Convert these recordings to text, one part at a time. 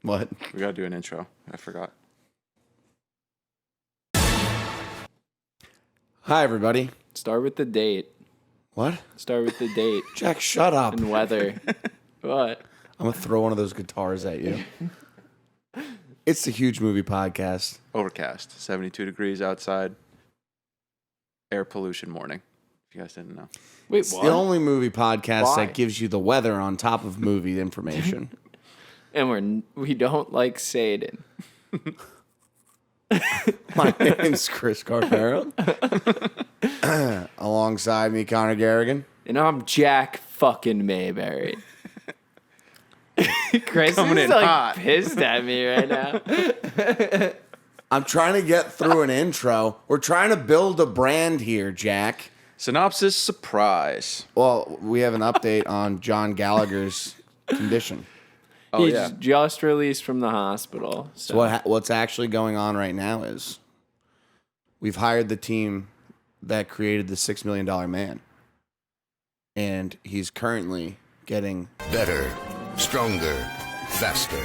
What? We gotta do an intro. I forgot. Hi, everybody. Start with the date. What? Start with the date Jack, shut up. and weather. What? I'm going to throw one of those guitars at you. It's the Huge Movie Podcast. Overcast. 72 degrees outside. Air pollution warning. If you guys didn't know. Wait, It's what? the only movie podcast Why? that gives you the weather on top of movie information. And we don't like Satan. My name's Chris Carpero. Alongside me, Connor Garrigan. And I'm Jack fucking Mayberry. Chris Coming is in like hot. pissed at me right now. I'm trying to get through an intro. We're trying to build a brand here, Jack. Synopsis surprise. Well, we have an update on John Gallagher's condition. Oh, He's yeah. just released from the hospital. So, What's actually going on right now is we've hired the team that created the $6 Million Man. And he's currently getting... Better, stronger, faster.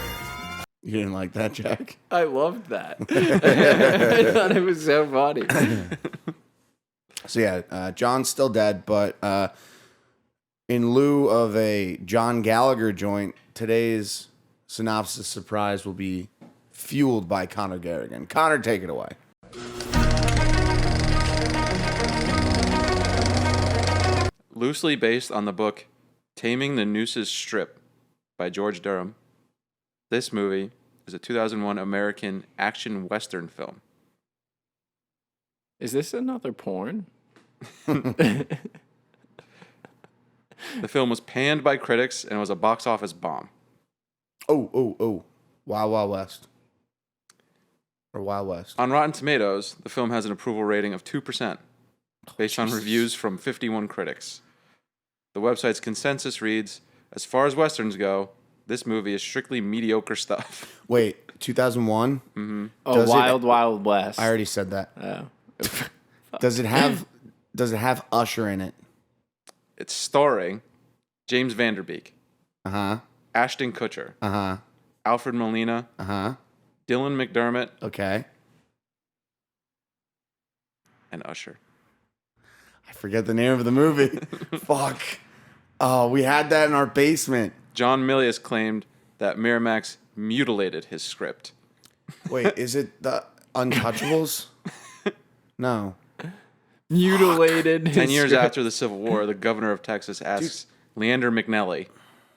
You didn't like that, Jack? I loved that. I thought it was so funny. So yeah, John's still dead, but in lieu of a John Gallagher joint, today's synopsis surprise will be fueled by Connor Garrigan. Connor, take it away. Loosely based on the book Taming the Noose's Strip by George Durham, this movie is a 2001 American action western film. Is this another porn? The film was panned by critics and was a box office bomb. Oh. Wild Wild West. Or Wild West. On Rotten Tomatoes, the film has an approval rating of 2%, based on reviews from 51 critics. The website's consensus reads, as far as westerns go, this movie is strictly mediocre stuff. Wait, 2001? Mm-hmm. Oh, Does it- Wild West. I already said that. Oh. Does it have Usher in it? It's starring James Vanderbeek, Uh-huh. Ashton Kutcher, Uh-huh. Alfred Molina, Uh-huh. Dylan McDermott, Okay. and Usher. I forget the name of the movie. Fuck. Oh, we had that in our basement. John Milius claimed that Miramax mutilated his script. Wait, is it the Untouchables? No. Mutilated. 10 years after the Civil War, the governor of Texas asks Leander McNelly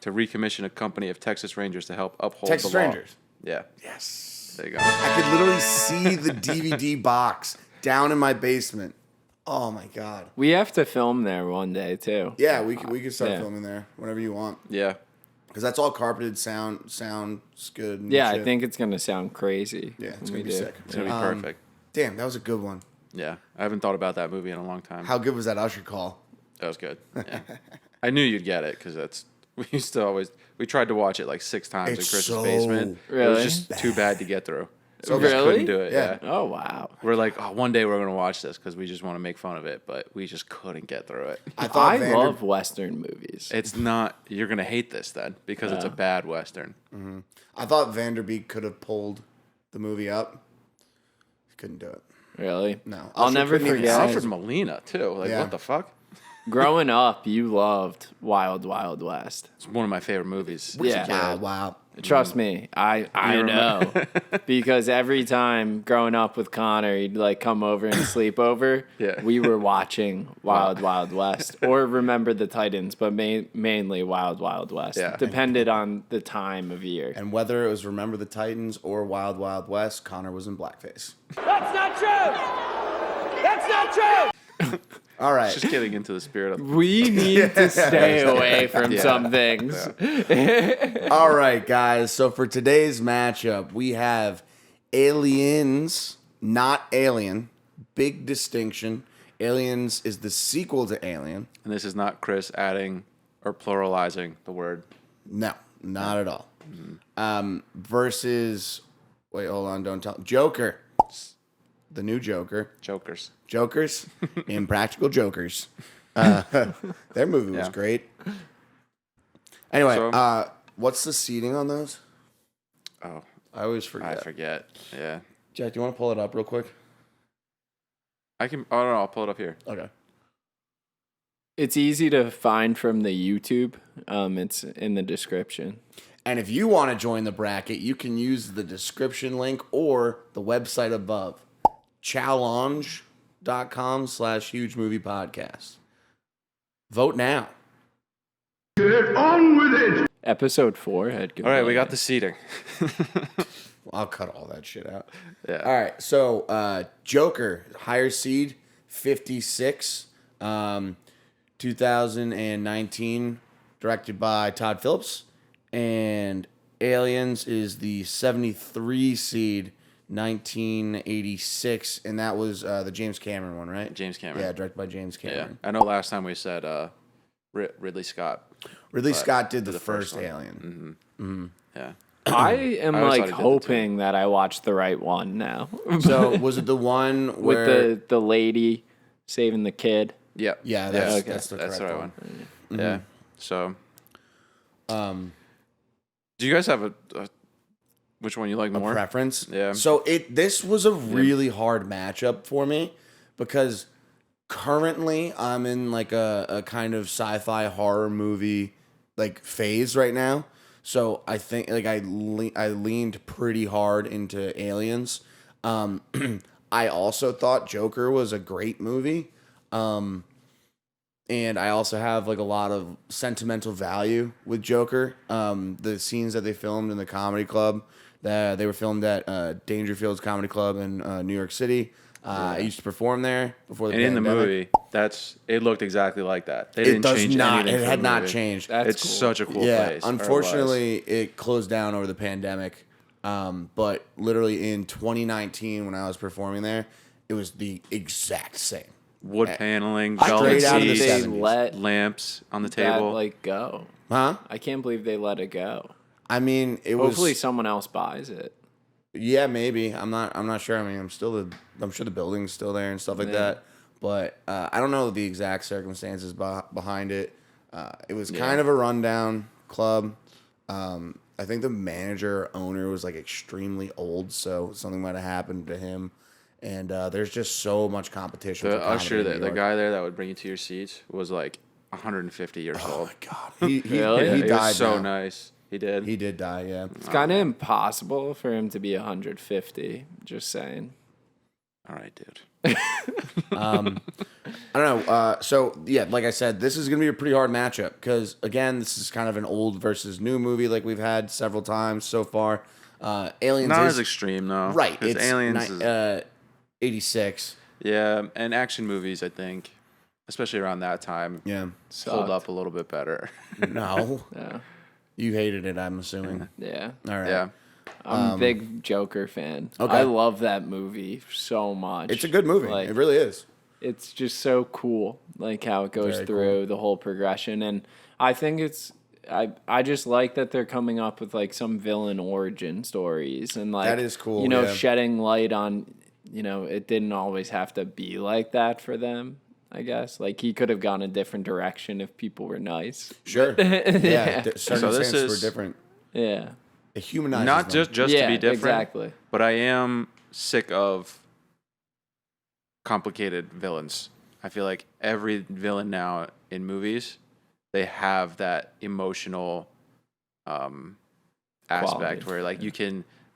to recommission a company of Texas Rangers to help uphold Texas the law. Rangers. Yeah, Yes. there you go. I could literally see the DVD box down in my basement. Oh my god. We have to film there one day too. Yeah, we could start Yeah. filming there whenever you want. Yeah. Because that's all carpeted, sounds good. And Yeah, shit. I think it's gonna sound crazy. Yeah, it's when gonna we be do. sick. It's going to be perfect. Damn, that was a good one. Yeah. I haven't thought about that movie in a long time. How good was that Usher call? That was good. Yeah. I knew you'd get it because we used to always, we tried to watch it like 6 times It's in Chris's so basement. It Really? was just too bad to get through. So we just Really? couldn't do it. Yeah. Yeah. Oh wow. We're like, oh, one day we're going to watch this because we just want to make fun of it, but we just couldn't get through it. I thought I love Western movies. It's not, you're going to hate this then because it's a bad Western. I thought Vanderbeek could have pulled the movie up. He couldn't do it. Really? No. I'll Usher never couldn't even forget. sing. Alfred Molina, too. Like, Yeah. what the fuck? Growing up, you loved Wild West. It's one of my favorite movies. Yeah. Wow. Trust me, I know. Because every time growing up with Connor, he'd like come over and sleep over. Yeah. We were watching Wild West or Remember the Titans, but mainly Wild West. Yeah. Depended on the time of year. And whether it was Remember the Titans or Wild Wild West, Connor was in blackface. That's not true! That's not true! All right. Just getting into the spirit of We need to stay away from Yeah. some things. All right, guys. So for today's matchup, we have Aliens, not Alien. Big distinction. Aliens is the sequel to Alien. And this is not Chris adding or pluralizing the word. No, not at all. Versus, wait, hold on, don't tell. Joker. The new Joker. Jokers. Jokers. Impractical Jokers. Their movie was Yeah. great. Anyway, So- what's the seating on those? Oh, I always forget. I forget. Yeah. Jack, do you want to pull it up real quick? I can. Oh, no, I'll pull it up here. Okay. It's easy to find from the YouTube. It's in the description. And if you want to join the bracket, you can use the description link or the website above. challenge.com/huge movie podcast. Vote now. Episode 4 had good. All right, we got the seating. I'll cut all that shit out. Yeah. All right. So, Joker, higher seed, 56, 2019, directed by Todd Phillips. And Aliens is the 73 seed, 1986. And that was the James Cameron one, right? James Cameron. Yeah, directed by James Yeah. Cameron. I know last time we said Ridley Scott. Ridley But Scott did the the first first one. Alien. Yeah. I am I always like thought he did the two. hoping that I watched the right one now. So, was it the one where... With the lady saving the kid. Yep. Yeah, that's, okay. that's the That's correct the right one. one. Yeah. So, do you guys have a which one you like more? Preference. Yeah. So this was a really hard matchup for me because currently I'm in like a kind of sci-fi horror movie like phase right now. So I think like I leaned pretty hard into Aliens. I also thought Joker was a great movie. And I also have like a lot of sentimental value with Joker. The scenes that they filmed in the comedy club, they were filmed at Dangerfield's Comedy Club in New York City. I used to perform there before the And in the pandemic. movie, it looked exactly like that. They It didn't does change not. anything. It for had the not movie. changed. That's It's cool. such a cool Yeah, place. or it was. unfortunately, it closed down over the pandemic. But literally in 2019, when I was performing there, it was the exact same. Wood paneling, Straight velvet out of the They seats, 70s. let lamps on the that table. like go. Huh? I can't believe they let it go. I mean, it was. Hopefully someone else buys it. Yeah, maybe. I'm not sure. I mean, I'm sure the building's still there and stuff like that. But I don't know the exact circumstances behind it. It was kind of a rundown club. I think the manager owner was like extremely old, so something might have happened to him. And there's just so much competition. the for comedy usher in there, New the York. guy there that would bring you to your seats was like 150 years Oh old. my god, he Really? he He died. was so now. nice. He did. He did die. Yeah. It's kind of impossible for him to be 150. Just saying. All right, dude. I don't know. So yeah, like I said, this is gonna be a pretty hard matchup because again, this is kind of an old versus new movie, like we've had several times so far. Aliens Not is as extreme though. right. 'Cause It's Aliens. is, 86. yeah, and action movies, I think, especially around that time, Yeah. hold Sucked. up a little bit better. No, Yeah. you hated it. I'm assuming. Yeah. All right. Yeah. I'm a big Joker fan. Okay. I love that movie so much. It's a good movie. Like, It really is. it's just so cool, like how it goes Very through the whole progression. And I think I just like that they're coming up with like some villain origin stories and like That is cool, You know, yeah. shedding light on, you know, it didn't always have to be like that for them. I guess like he could have gone a different direction if people were nice. Sure. Yeah. So this Circumstances were is- different. Yeah. It humanizes Not them. just yeah, to be different, exactly. but I am sick of complicated villains. I feel like every villain now in movies, they have that emotional aspect Quality. where like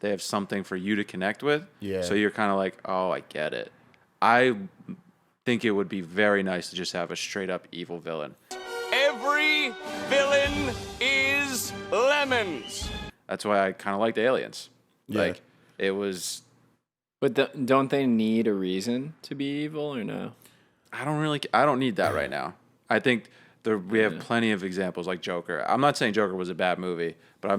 they have something for you to connect with. Yeah. So you're kind of like, oh, I get it. I think it would be very nice to just have a straight up evil villain. Every villain is lemons. That's why I kind of liked Aliens. Yeah. Like it was. But don't they need a reason to be evil or no? I don't need that right now. I think we have plenty of examples like Joker. I'm not saying Joker was a bad movie, but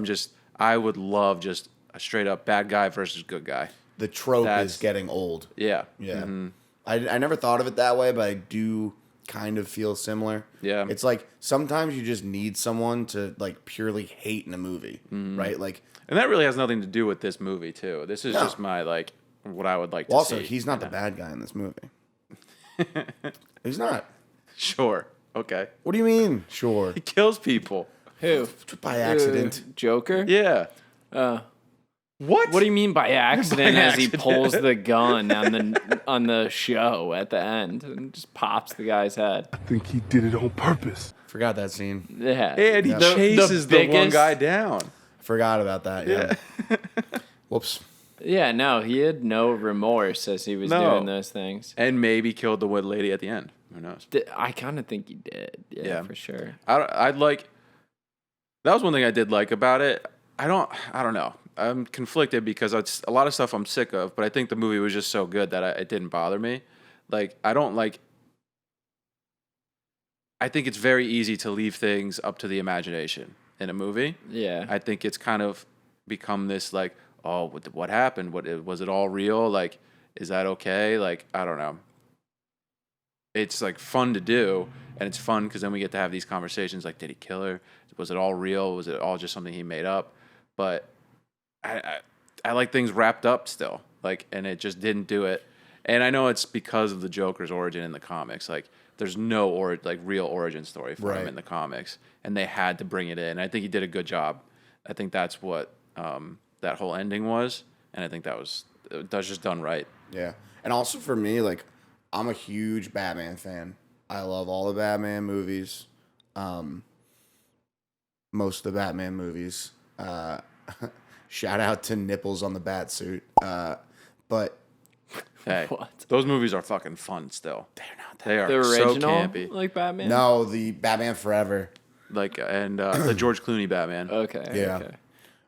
I would love just a straight up bad guy versus good guy. The trope That's- is getting old. Yeah. Yeah. Mm-hmm. I never thought of it that way, but I do kind of feel similar. Yeah. It's like sometimes you just need someone to like purely hate in a movie, Mm-hmm. right? Like And that really has nothing to do with this movie too. This is just my like what I would like to also see. he's not the bad guy in this movie. He's not. Sure. Okay. What do you mean? Sure. He kills people. Who? By accident. Joker? Yeah. What? What do you mean by accident? By As he accident. pulls the gun on the show at the end and just pops the guy's head. I think he did it on purpose. Forgot that scene. Yeah, And he chases the one biggest- guy down. Forgot about that. Yeah. Whoops. Yeah, no, he had no remorse as he was No. doing those things. And maybe killed the wood lady at the end. Who knows? I kind of think he did. Yeah, for sure. I'd like. That was one thing I did like about it. I don't know. I'm conflicted because it's a lot of stuff I'm sick of, but I think the movie was just so good that it didn't bother me. Like, I don't like. I think it's very easy to leave things up to the imagination in a movie. Yeah. I think it's kind of become this like, oh, what happened? Was it all real? Like, is that okay? Like, I don't know. It's like fun to do, and it's fun because then we get to have these conversations. Like, did he kill her? Was it all real? Was it all just something he made up? But I like things wrapped up still. Like, and it just didn't do it. And I know it's because of the Joker's origin in the comics. Like, there's no real origin story for him in the comics, and they had to bring it in. I think he did a good job. I think that's what that whole ending was, and I think that's just done right. Yeah. And also for me, like, I'm a huge Batman fan. I love all the Batman movies. Most of the Batman movies. Shout out to nipples on the bat suit. But Hey, What? those movies are fucking fun still. They're not. They are The original, so campy. like Batman. no, the Batman Forever Like the George Clooney Batman. Okay. Yeah. Okay.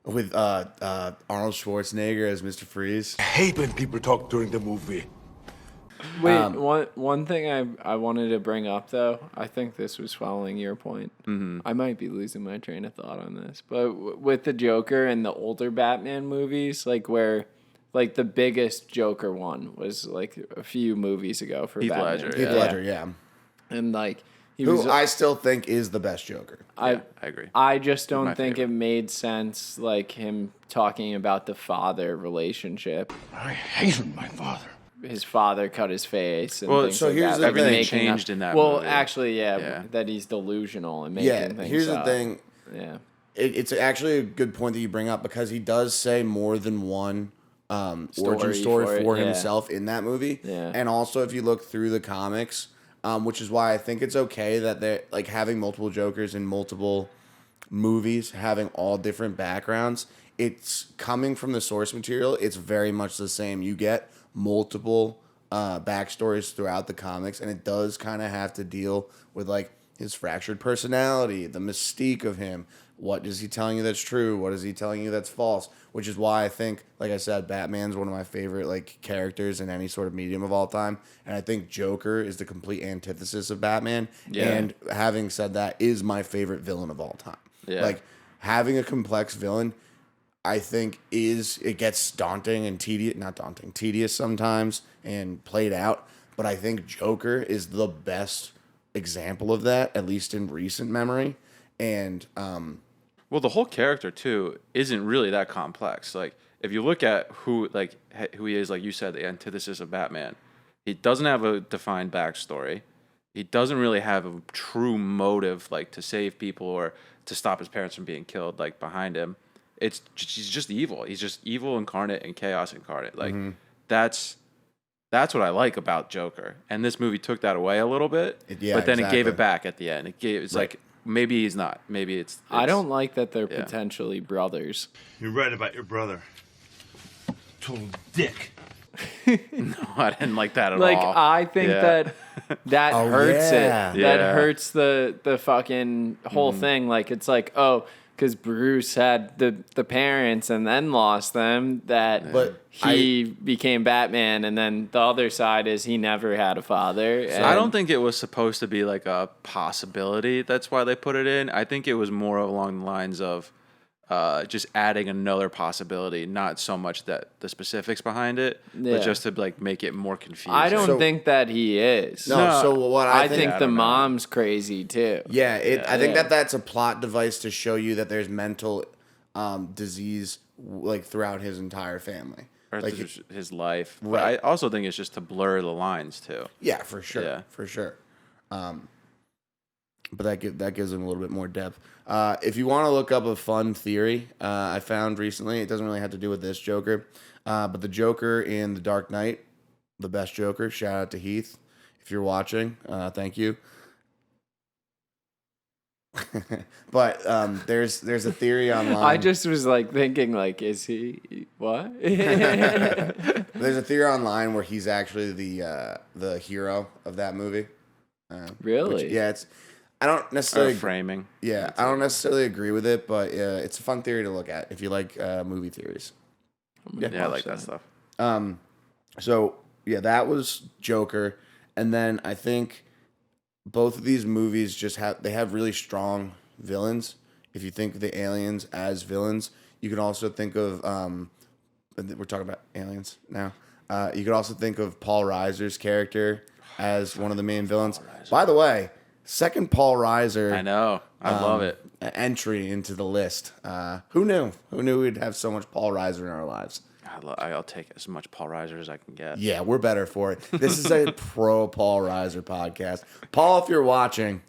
with Arnold Schwarzenegger as Mr. Freeze. I hate when people talk during the movie. Wait, one thing I wanted to bring up though. I think this was following your point. Mm-hmm. I might be losing my train of thought on this, but with the Joker and the older Batman movies, like where, like the biggest Joker one was like a few movies ago for Heath Batman. Ledger, Heath Ledger, yeah. And like he Who was, I still think is the best Joker. I agree. I just don't my think favorite. it made sense, like him talking about the father relationship. I hated my father. His father cut his face. And Well, things so like here's that. the Like, thing. making Changed in that Well, movie. actually, Yeah. that he's delusional and making Yeah, things here's up. the thing. Yeah. It's actually a good point that you bring up because he does say more than one origin story for it, for yeah. himself in that movie. Yeah. And also, if you look through the comics, which is why I think it's okay that they're like having multiple Jokers in multiple movies, having all different backgrounds. It's coming from the source material. It's very much the same. You get multiple backstories throughout the comics, and it does kind of have to deal with like his fractured personality, the mystique of him. What is he telling you that's true? What is he telling you that's false? Which is why I think, like I said, Batman's one of my favorite like characters in any sort of medium of all time, and I think Joker is the complete antithesis of Batman. Yeah. And having said that, is my favorite villain of all time. Yeah. Like having a complex villain, I think it gets daunting and tedious sometimes and played out. But I think Joker is the best example of that, at least in recent memory. And Well, the whole character too isn't really that complex. Like if you look at who he is, like you said, the antithesis of Batman, he doesn't have a defined backstory. He doesn't really have a true motive, like to save people or to stop his parents from being killed, like behind him. He's just evil. He's just evil incarnate and chaos incarnate. Like that's what I like about Joker. And this movie took that away a little bit, Yeah, but then it gave exactly. it back at the end. It's like maybe he's not. Maybe it's I don't like that they're potentially brothers. You're right about your brother. Total dick. No, I didn't like that at Like all. I think Yeah. that Oh, hurts yeah. it. Yeah. That hurts the fucking whole thing. Like it's like, oh, because Bruce had the parents and then lost them, that But he became Batman, and then the other side is he never had a father. I don't think it was supposed to be like a possibility. That's why they put it in. I think it was more along the lines of just adding another possibility, not so much that the specifics behind it, Yeah. but just to like make it more confusing. I don't So- think that he is. no, so what I I think I the don't know. mom's crazy too. Yeah, I think Yeah. that's a plot device to show you that there's mental disease like throughout his entire family. or Like, just his life. But Right. I also think it's just to blur the lines too. yeah, for sure, Yeah. for sure. but that gives them a little bit more depth. If you want to look up a fun theory, I found recently, it doesn't really have to do with this Joker, but the Joker in The Dark Knight, the best Joker. Shout out to Heath if you're watching. Thank you. But there's a theory online. I just was like thinking, like, is he what? There's a theory online where he's actually the hero of that movie. Really? Yeah, I don't necessarily framing. Yeah, I don't necessarily agree with it, but it's a fun theory to look at if you like movie theories. Yeah, I like that stuff. So yeah, that was Joker, and then I think both of these movies have really strong villains. If you think of the aliens as villains, you can also think of we're talking about aliens now. You could also think of Paul Reiser's character as one of the main villains. By the way, second Paul Reiser. I know. I love it. Entry into the list. Who knew? Who knew we'd have so much Paul Reiser in our lives? I'll take as much Paul Reiser as I can get. Yeah, we're better for it. This is a pro Paul Reiser podcast. Paul, if you're watching,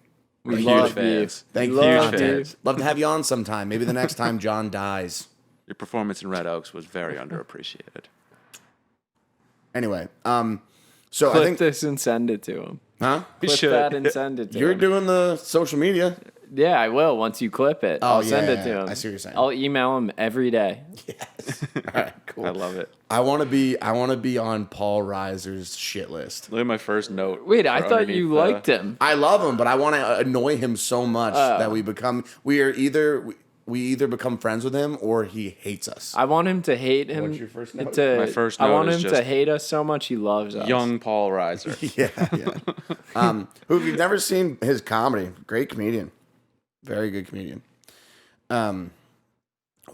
We Huge love you. fans. thank We you. love Huge you. fans. Love to have you on sometime. Maybe the next time John dies. Your performance in Red Oaks was very underappreciated. Anyway, so Clip I think, this and send it to him. huh? You Clip should. that and send it to You're him. doing the social media. Yeah, I will once you clip it. Oh, I'll send it yeah, to him. I see what you're saying. I'll email him every day. All right, cool. I love it. I want to be on Paul Reiser's shit list. Look at my first note. Wait, I for thought underneath you the- liked him. I love him, but I want to annoy him so much that we either become friends with him or he hates us. I want him to hate him. What's your first note? My first I note want is him to just hate us so much he loves us. Young Paul Reiser. Yeah. Who, if you've never seen his comedy, great comedian. Very good comedian. What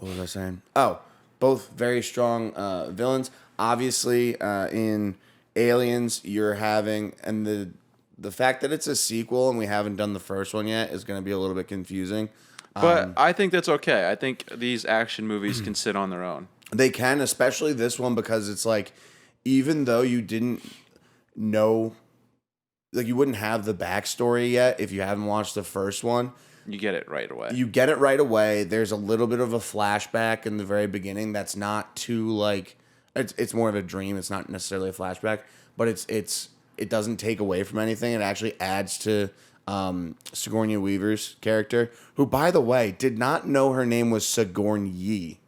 was I saying? Oh, both very strong villains. Obviously, in Aliens, you're having, and the fact that it's a sequel and we haven't done the first one yet is going to be a little bit confusing. But I think that's okay. I think these action movies can sit on their own. They can, especially this one, because it's like, even though you didn't know, like you wouldn't have the backstory yet if you haven't watched the first one. You get it right away. You get it right away. There's a little bit of a flashback in the very beginning that's not too like it's more of a dream. It's not necessarily a flashback, but it doesn't take away from anything. It actually adds to Sigourney Weaver's character, who, by the way, did not know her name was Sigourney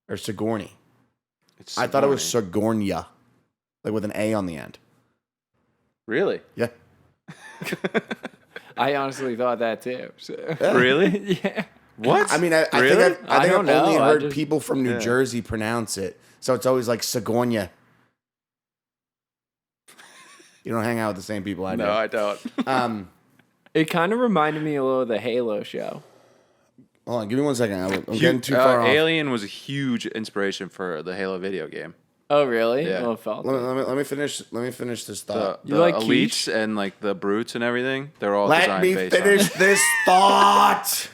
or Sigourney. I thought it was Sigourney, like with an A on the end. Really? Yeah. I honestly thought that too. So. Really? Yeah. What? I mean, I Really? think I've don't only know. heard people from New Jersey pronounce it, so it's always like Sigourney. You don't hang out with the same people I do. No, I don't. It kind of reminded me a little of the Halo show. Hold on, give me 1 second. I'm getting too far off. Alien was a huge inspiration for the Halo video game. Oh, really? Yeah. Oh, it felt Let me finish this The, thought. the like elites and like the brutes and everything, they're all Let designed me based finish this thought.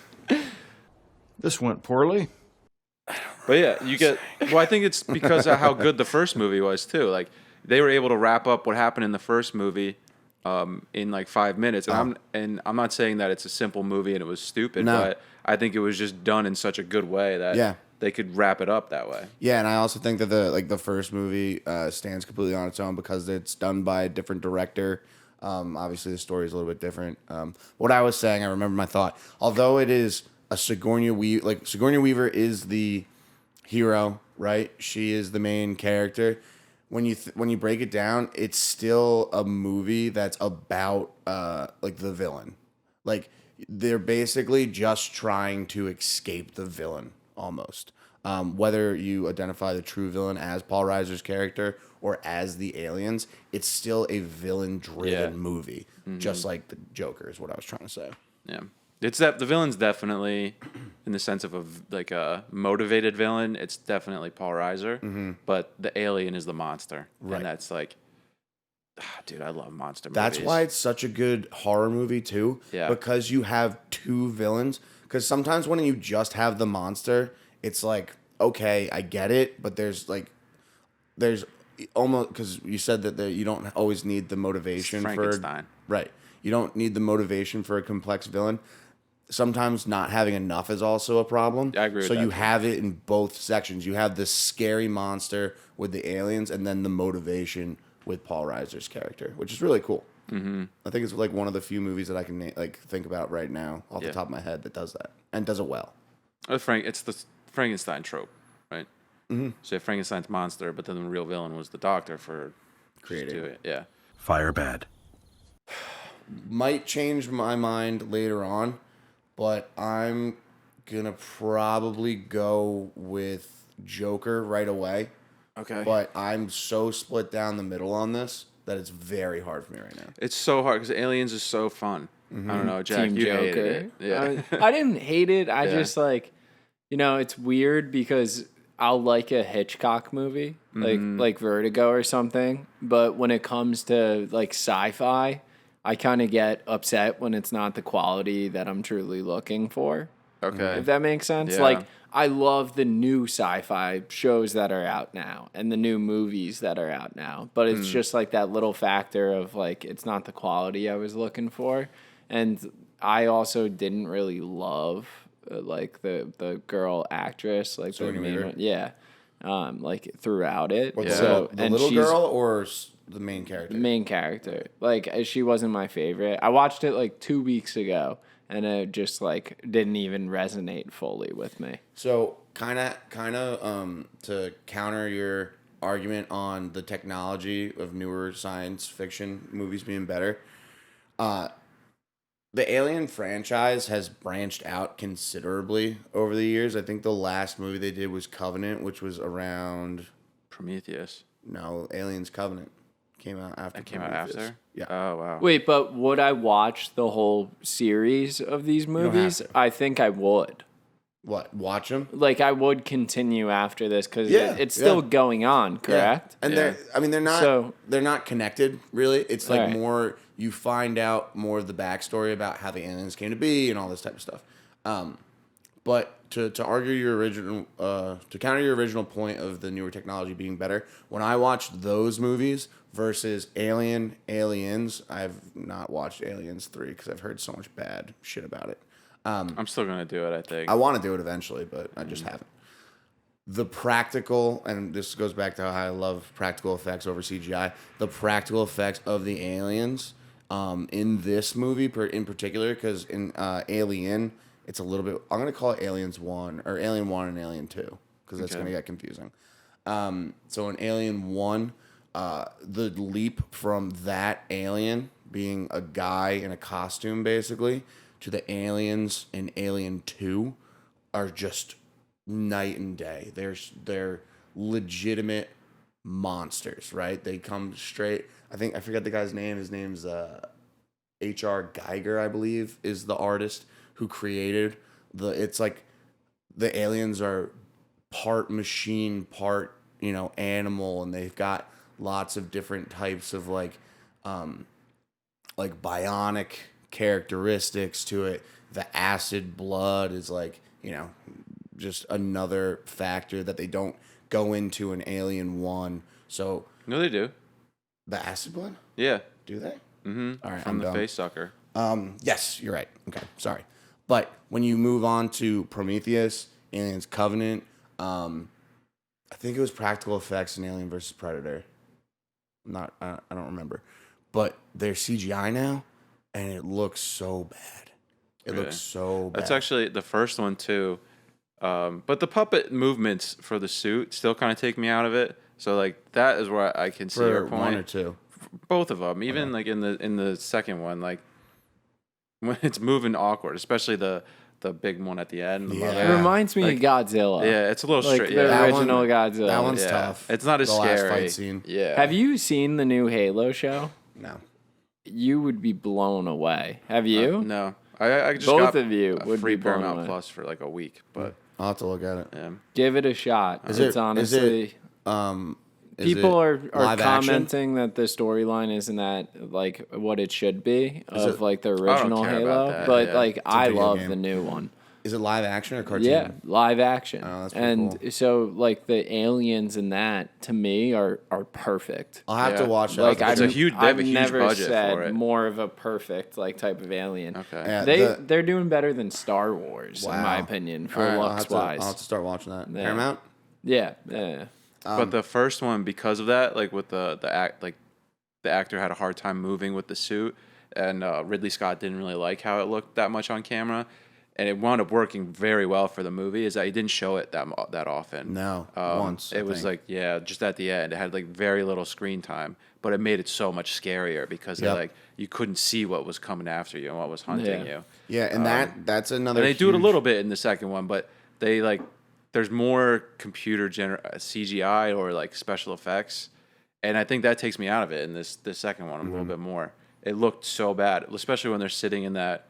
This went poorly. But yeah, you get. Well, I think it's because of how good the first movie was too. Like they were able to wrap up what happened in the first movie in like 5 minutes. And I'm not saying that it's a simple movie and it was stupid, No. but I think it was just done in such a good way that they could wrap it up that way. Yeah, and I also think that the first movie stands completely on its own because it's done by a different director. Obviously, the story is a little bit different. What I was saying, I remember my thought. Although it is a Sigourney Weaver, like Sigourney Weaver is the hero, right? She is the main character. When you break it down, it's still a movie that's about like the villain. Like they're basically just trying to escape the villain almost. Whether you identify the true villain as Paul Reiser's character or as the aliens, it's still a villain-driven movie, just like the Joker is what I was trying to say. Yeah. It's that the villain's definitely, in the sense of like a motivated villain, it's definitely Paul Reiser. But the alien is the monster, Right. and that's like, dude, I love monster movies. That's why it's such a good horror movie too. Yeah. Because you have two villains. Because sometimes when you just have the monster, it's like, okay, I get it, but there's almost, because you said that you don't always need the motivation It's Frankenstein. Right. You don't need the motivation for a complex villain. Sometimes not having enough is also a problem. I agree with so that you too. have it in both sections. You have this scary monster with the aliens, and then the motivation with Paul Reiser's character, which is really cool. Mm-hmm. I think it's like one of the few movies that I can think about right now off the top of my head that does that and does it well. It's the Frankenstein trope, right? Mm-hmm. So you have Frankenstein's monster, but then the real villain was the doctor for Creating it. Yeah. Fire bad. Might change my mind later on, but I'm gonna probably go with Joker right away. Okay. But I'm so split down the middle on this that it's very hard for me right now. It's so hard because Aliens is so fun. I don't know, Jack. Team You Joker. hated it. Yeah. I didn't hate it. I Yeah. just like, it's weird because I'll like a Hitchcock movie, like Vertigo or something. But when it comes to like sci-fi, I kind of get upset when it's not the quality that I'm truly looking for. Okay. If that makes sense. Yeah. Like, I love the new sci-fi shows that are out now and the new movies that are out now. But it's just like that little factor of like, it's not the quality I was looking for. And I also didn't really love like the girl actress, like the main one. Yeah. Like throughout it. Or So, the and little she's girl or the main character? the main character. Like, she wasn't my favorite. I watched it like 2 weeks ago. And it just like didn't even resonate fully with me. So kind of to counter your argument on the technology of newer science fiction movies being better, the Alien franchise has branched out considerably over the years. I think the last movie they did was Covenant, which was around Prometheus. Aliens Covenant came out after. That came out Prometheus. after? Yeah. Oh, wow. Wait, but would I watch the whole series of these don't have movies? to. I think I would. What? Watch them? Like, I would continue after this because Yeah, it's still yeah. going on, correct? And Yeah. they're not connected really. It's like Alright. more you find out more of the backstory about how the aliens came to be and all this type of stuff. But to argue your original to counter your original point of the newer technology being better, when I watched those movies versus Aliens, I've not watched Aliens 3 because I've heard so much bad shit about it. I'm still going to do it, I think. I want to do it eventually, but I just haven't. The practical, and this goes back to how I love practical effects over CGI, the practical effects of the aliens in this movie in particular, because in Alien, it's a little bit, I'm going to call it Aliens 1, or Alien 1 and Alien 2, because that's going to get confusing. So in Alien 1, the leap from that alien being a guy in a costume, basically, to the aliens in Alien 2 are just night and day. They're legitimate monsters, right? They come straight. I forget the guy's name. His name's H.R. Geiger, I believe, is the artist who created it's like the aliens are part machine, part, animal, and they've got lots of different types of like bionic characteristics to it. The acid blood is like, just another factor that they don't go into in Alien 1. So No, they do. the acid blood? Yeah. Do they? Mm-hmm. All right, From I'm the dumb. face sucker. Yes, you're right. Okay, sorry. But when you move on to Prometheus, Aliens Covenant, I think it was practical effects in Alien vs. Predator. I don't remember. But they're CGI now, and it looks so bad. It Really? looks so bad. That's actually the first one, too. But the puppet movements for the suit still kind of take me out of it. So, like, that is where I can see for your point. one or two. Both of them. Even, like, in the second one, like, when it's moving awkward, especially the big one at the end. The Yeah. mother. It reminds me of Godzilla. Yeah, it's a little Like straight. the Yeah. original Godzilla. That one's Yeah. tough. It's not as the scary. Last fight scene. Yeah. Have you seen the new Halo show? No. You would be blown away. Have you? No. I just Both got of you a would free be blown Paramount away. Plus for like a week, but I'll have to look at it. yeah. Give it a shot. It's honestly. People are live action? commenting that the storyline isn't that like what it should be of it- like the original care Halo, about that, but yeah. like a I video love game. the new one. Is it live action or cartoon? Yeah, live action. Oh, that's pretty and cool. so like the aliens in that to me are perfect. I'll have to watch that. Like It's I've, a huge- they have I've a huge never budget said for it. more of a perfect like type of alien. Okay. Yeah, They're doing better than Star Wars in my opinion for All right, looks wise. I'll have to start watching that. Yeah. Paramount? Yeah. But the first one, because of that, like with the actor had a hard time moving with the suit, and Ridley Scott didn't really like how it looked that much on camera, and it wound up working very well for the movie. Is that he didn't show it that often. No, once. It was like just at the end. It had like very little screen time, but it made it so much scarier because Yep. you couldn't see what was coming after you and what was hunting you. Yeah, and that's another. And they do it a huge- little bit in the second one, but they there's more computer CGI or like special effects, and I think that takes me out of it in this second one a little bit more. It looked so bad, especially when they're sitting in that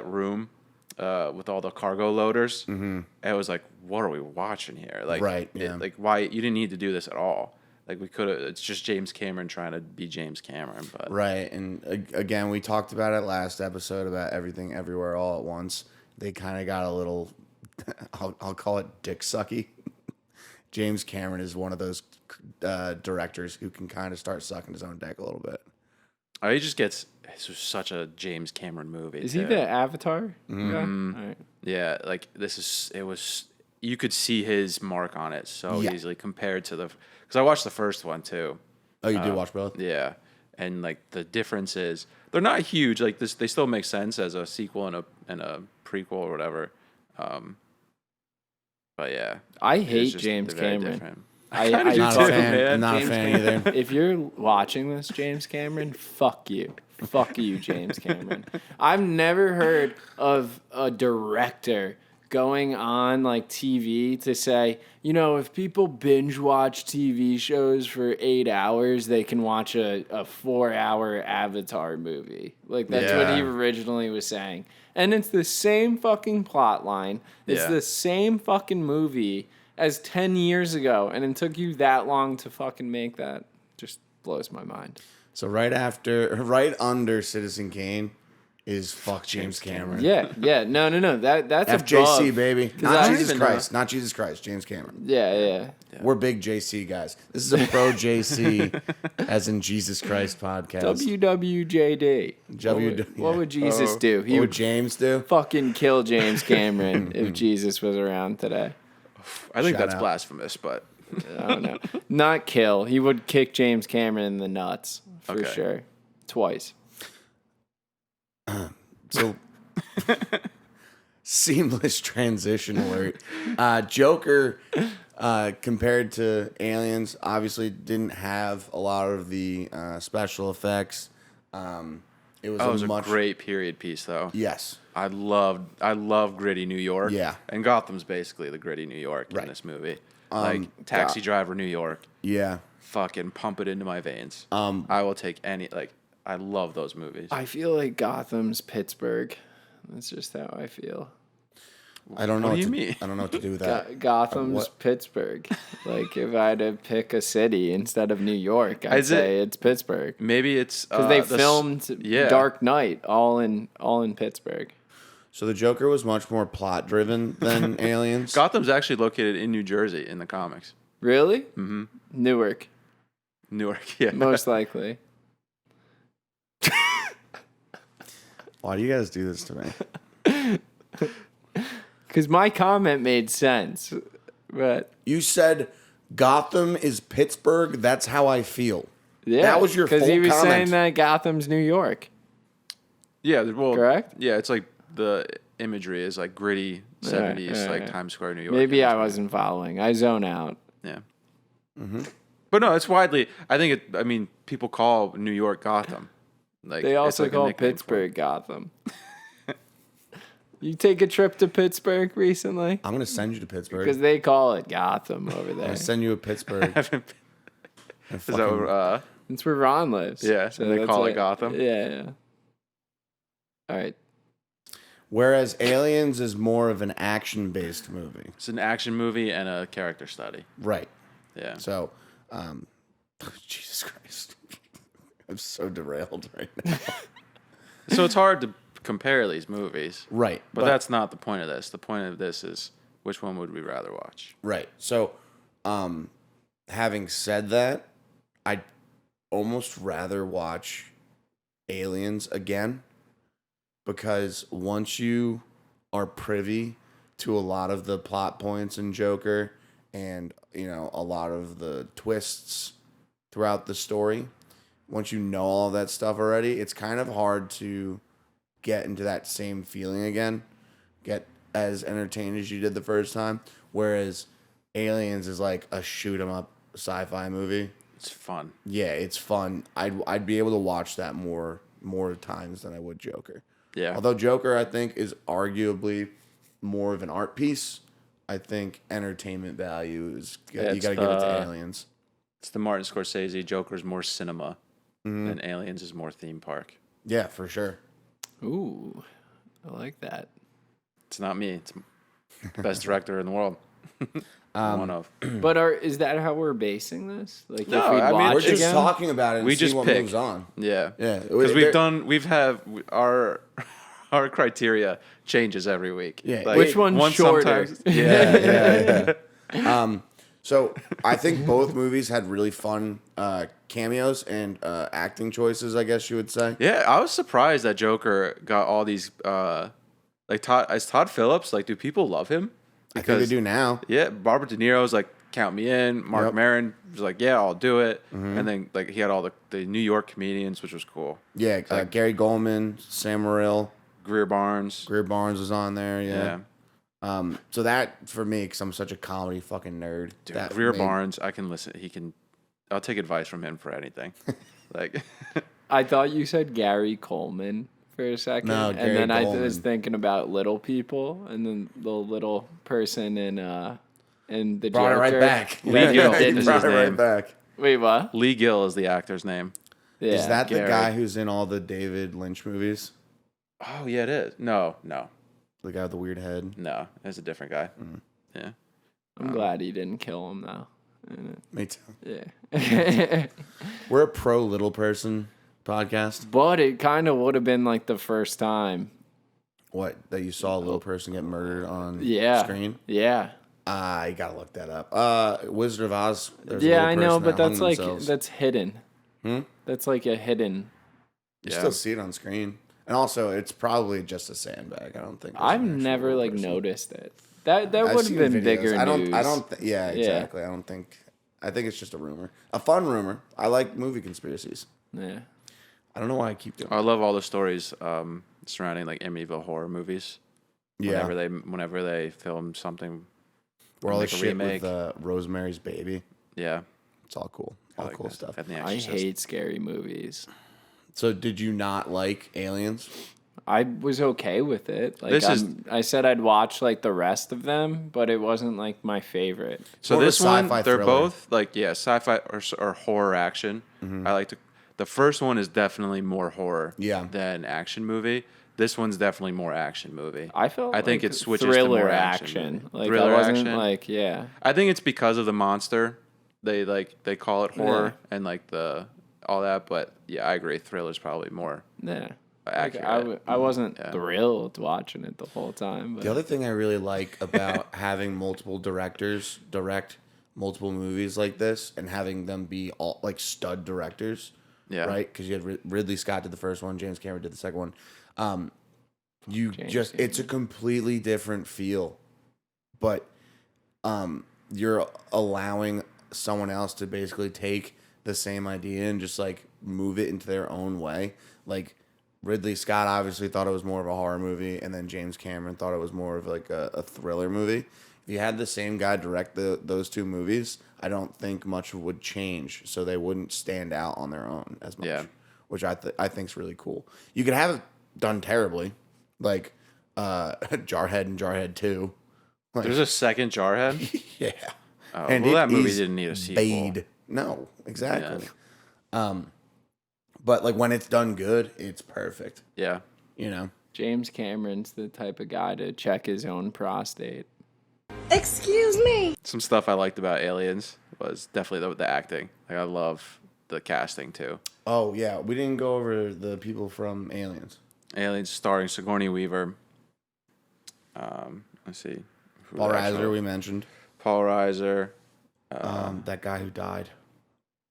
room with all the cargo loaders. Mm-hmm. It was like, what are we watching here? Like, Right, yeah. why you didn't need to do this at all? Like we could have. It's just James Cameron trying to be James Cameron, but Right, and again, we talked about it last episode about Everything Everywhere All at Once. They kind of got a little, I'll call it dick sucky. James Cameron is one of those directors who can kind of start sucking his own dick a little bit. he just gets. It's just such a James Cameron movie. Is he too. the Avatar guy? Mm-hmm. All right. Yeah, like it was. You could see his mark on it so Yeah. easily compared to because I watched the first one too. Oh, you did watch both? Yeah, and like the difference is they're not huge. Like this, they still make sense as a sequel and a prequel or whatever. But yeah, I it's hate just- James they're very Cameron. different. I kinda do Not too, a fan. man. I'm not James a fan either. If you're watching this, James Cameron, fuck you. Fuck you, James Cameron. I've never heard of a director going on like TV to say, you know, if people binge watch TV shows for 8 hours, they can watch a 4-hour Avatar movie. Like that's what he Yeah. originally was saying. And it's the same fucking plot line. It's Yeah. the same fucking movie as 10 years ago, and it took you that long to fucking make that. Just blows my mind. So right under Citizen Kane is fuck James Cameron. Yeah. No. That's FJC, above. baby. 'Cause Not I don't Jesus even know. Christ. Not Jesus Christ. James Cameron. Yeah. We're big JC guys. This is a pro JC, as in Jesus Christ podcast. WWJD. What would Jesus do? He What would would James do? fucking kill James Cameron if Jesus was around today. I think Shout that's out. blasphemous, but I don't know. Not kill. He would kick James Cameron in the nuts for Okay. sure. Twice. So seamless transition alert. Joker, compared to Aliens, obviously didn't have a lot of the special effects. It was a much great period piece though. Yes. I love gritty New York. Yeah. And Gotham's basically the gritty New York Right. in this movie. Like Taxi Driver New York. Yeah. Fucking pump it into my veins. I will take any I love those movies. I feel like Gotham's Pittsburgh. That's just how I feel. I don't know What what do you to, mean? I don't know what to do with that. Gotham's what- Pittsburgh. Like if I had to pick a city instead of New York, I'd Is it- say it's Pittsburgh Maybe it's because they the s- filmed yeah. Dark Knight all in Pittsburgh. So the Joker was much more plot driven than Aliens. Gotham's actually located in New Jersey in the comics. Really? Mm-hmm. Newark, Newark, yeah. most likely. Why do you guys do this to me? Because my comment made sense, but You said Gotham is Pittsburgh. That's how I feel. yeah, That was your because he full was comment. saying that Gotham's New York. Yeah, well, Correct? Yeah, it's like the imagery is like gritty 70s, like right. Times Square, New York. Maybe I wasn't following. I zone out. Yeah. But no, it's widely. I mean, people call New York Gotham. Like They it's also like a call nickname for it. Pittsburgh Gotham. You take a trip to Pittsburgh recently? I'm gonna send you to Pittsburgh. Because they call it Gotham over I'm there. gonna send you to Pittsburgh. Is that what, That's where Ron lives. Yeah, so they that's call it Gotham? Yeah. All right. Whereas Aliens is more of an action-based movie. it's an action movie and a character study. Right. Yeah. So, Jesus Christ. I'm so derailed right now. So it's hard to compare these movies. Right. But that's not the point of this. The point of this is which one would we rather watch? Right. So, having said that, I'd almost rather watch Aliens again, because once you are privy to a lot of the plot points in Joker and, a lot of the twists throughout the story, once you know all of that stuff already, it's kind of hard to get into that same feeling again, get as entertained as you did the first time. Whereas Aliens is like a shoot 'em up sci-fi movie. It's fun. Yeah, it's fun. I'd be able to watch that more times than I would Joker. Yeah. Although Joker, I think, is arguably more of an art piece, I think entertainment value is you got to give it to Aliens. It's the Martin Scorsese. Joker's more cinema, and Aliens is more theme park. Yeah, for sure. Ooh, I like that. It's not me. It's best director in the world. One of. But is that how we're basing this? Like, No, if we I mean, watch We're just again? talking about it and We see just what pick. moves on. Yeah. Yeah. Because we've have our criteria changes every week. Yeah. Like, Which one's shorter? sometimes- Yeah. So I think both movies had really fun cameos and acting choices, I guess you would say. Yeah, I was surprised that Joker got all these like Todd Phillips, like do people love him? I think they do now. Yeah, Robert De Niro's like count me in. Mark Yep. Maron was like, yeah, I'll do it. And then like he had all the New York comedians, which was cool. Yeah, Gary Goldman, Sam Morril, Greer Barnes. Greer Barnes was on there. Yeah. So that for me, because I'm such a comedy fucking nerd. Dude, that Greer made- Barnes, I can listen. I'll take advice from him for anything. Like, I thought you said Gary Coleman for a second. No, and Gary then I Coleman. was thinking about Little People and then the little person in the Brought it Joker. right back. Lee Gill He is brought his it right name. back. Wait, what? Lee Gill is the actor's name. Yeah, Is that the Gary. guy who's in all the David Lynch movies? Oh yeah, it is. No, The guy with the weird head. it's a different guy. Mm. Yeah. I'm glad he didn't kill him though. Me too. Yeah. We're a pro little person podcast. But it kind of would have been like the first time. What, that you saw a little person get murdered on Yeah. screen? Yeah. I gotta look that up. Wizard of Oz. there's a Yeah, little I know, person but that hung that's like themselves. that's hidden. That's like a hidden. You Yeah. still see it on screen. And also, it's probably just a sandbag. I don't think. there's I've an actual never little like person. noticed it. That I've would have seen been videos. bigger I don't. news. Yeah, exactly. I don't think. I think it's just a rumor, a fun rumor. I like movie conspiracies. Yeah. I don't know why I keep doing. I love all the stories surrounding like Amityville horror movies. Yeah, Whenever they film something. where all like the a shit remake. with Rosemary's Baby. Yeah. It's all cool. I All like cool that. stuff. And The I Exorcist. hate scary movies. So, did you not like Aliens? I was okay with it. Like This is- I said I'd watch like the rest of them, but it wasn't like my favorite. So More of a this one, sci-fi they're thriller. both like sci-fi or horror action. I like to. The first one is definitely more horror than action movie. This one's definitely more action movie. I felt I think like it switches thriller to more action. movie. Like Thriller I wasn't action. like yeah. I think it's because of the monster. They call it horror and like all that. But yeah, I agree. Thriller's probably more Yeah. Like, accurate. I wasn't thrilled watching it the whole time. But The other thing I really like about having multiple directors direct multiple movies like this and having them be all like stud directors, Yeah. right? Because you had Ridley Scott did the first one, James Cameron did the second one. James It's a completely different feel, but you're allowing someone else to basically take the same idea and just like move it into their own way. Like Ridley Scott obviously thought it was more of a horror movie, and then James Cameron thought it was more of like a thriller movie. If you had the same guy direct those two movies, I don't think much would change, so they wouldn't stand out on their own as much. Yeah. Which I think is really cool. You could have it done terribly, like Jarhead and Jarhead 2. Like, There's a second Jarhead. yeah. Oh, And well, that movie is didn't need a sequel. Bade. No, exactly. But like when it's done good, it's perfect. Yeah. You know. James Cameron's the type of guy to check his own prostate. Excuse me. Some stuff I liked about Aliens was definitely the acting. Like I love the casting too. Oh yeah, we didn't go over the people from Aliens. Aliens starring Sigourney Weaver. Let's see. Paul Reiser, we mentioned. Paul Reiser. That guy who died.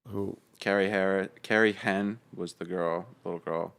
Who? Carrie Henn was the little girl.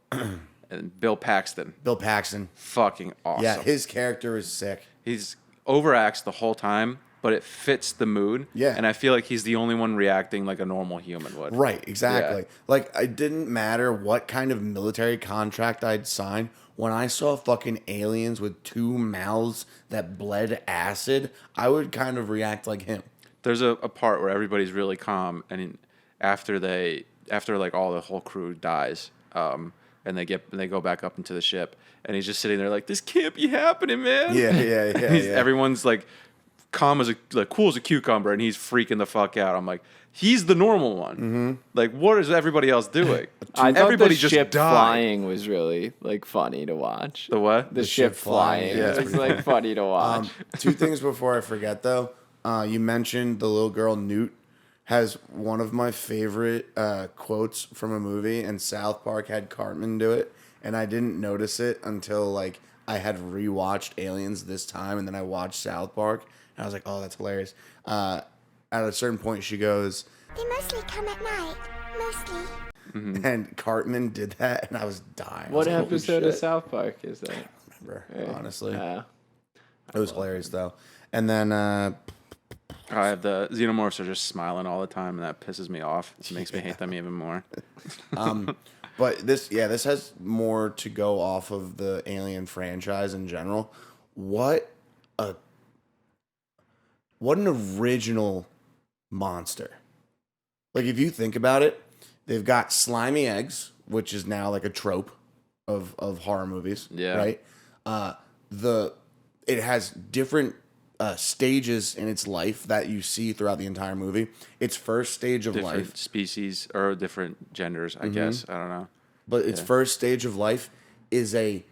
And Bill Paxton. Bill Paxton. Fucking awesome. Yeah, his character is sick. He's overacts the whole time, but it fits the mood. Yeah. And I feel like he's the only one reacting like a normal human would. Right, exactly. Yeah. Like, it didn't matter what kind of military contract I'd sign. When I saw fucking aliens with 2 mouths that bled acid, I would kind of react like him. There's a part where everybody's really calm, and after like all the whole crew dies, and they go back up into the ship, and he's just sitting there like, this can't be happening, man. Yeah. Everyone's like calm as cool as a cucumber, and he's freaking the fuck out. I'm like, he's the normal one. Mm-hmm. Like, what is everybody else doing? I thought Everybody the just ship died. flying was really like funny to watch. The what? The ship flying. yeah. It was like funny to watch. 2 things before I forget, though. You mentioned the little girl Newt has one of my favorite quotes from a movie, and South Park had Cartman do it, and I didn't notice it until like I had rewatched Aliens this time, and then I watched South Park, and I was like, oh, that's hilarious. At a certain point, she goes, They mostly come at night. Mostly. Mm-hmm. and Cartman did that, and I was dying. I What was like, holy episode of shit. South Park is that? I don't remember, honestly. Yeah. It was hilarious, though. And then I have the xenomorphs are just smiling all the time, and that pisses me off. It makes me hate them even more. But this has more to go off of the Alien franchise in general. What an original monster. Like, if you think about it, they've got slimy eggs, which is now like a trope of horror movies. Yeah. Right? It has different stages in its life that you see throughout the entire movie. Its first stage of Different life. species or different genders, I guess. I don't know. But its first stage of life is a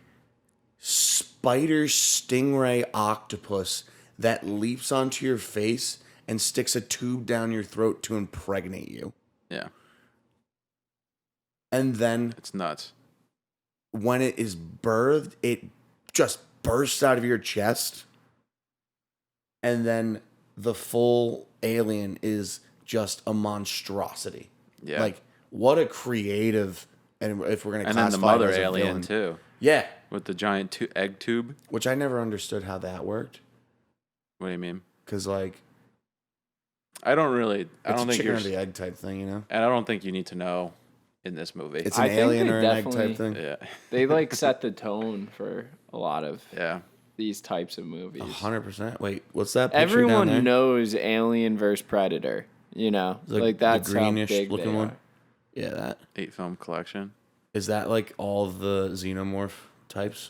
spider stingray octopus that leaps onto your face and sticks a tube down your throat to impregnate you. Yeah, And then it's nuts. when it is birthed, it just bursts out of your chest. And then the full alien is just a monstrosity. Yeah. Like, what a creative, and if we're going to And then the classify it mother as a alien villain. too, Yeah. with the giant egg tube. Which I never understood how that worked. What do you mean? Because, like, I don't it's think a chicken you're. or the egg type thing, you know? And I don't think you need to know in this movie. It's I an think alien they or an egg definitely- type thing. yeah, They like set the tone for a lot of yeah. these types of movies. 100%. Wait, what's that picture down Everyone there? knows Alien vs Predator. You know, like that's the greenish how big looking they one. are. Yeah, that. 8 film collection. Is that like all of the xenomorph types?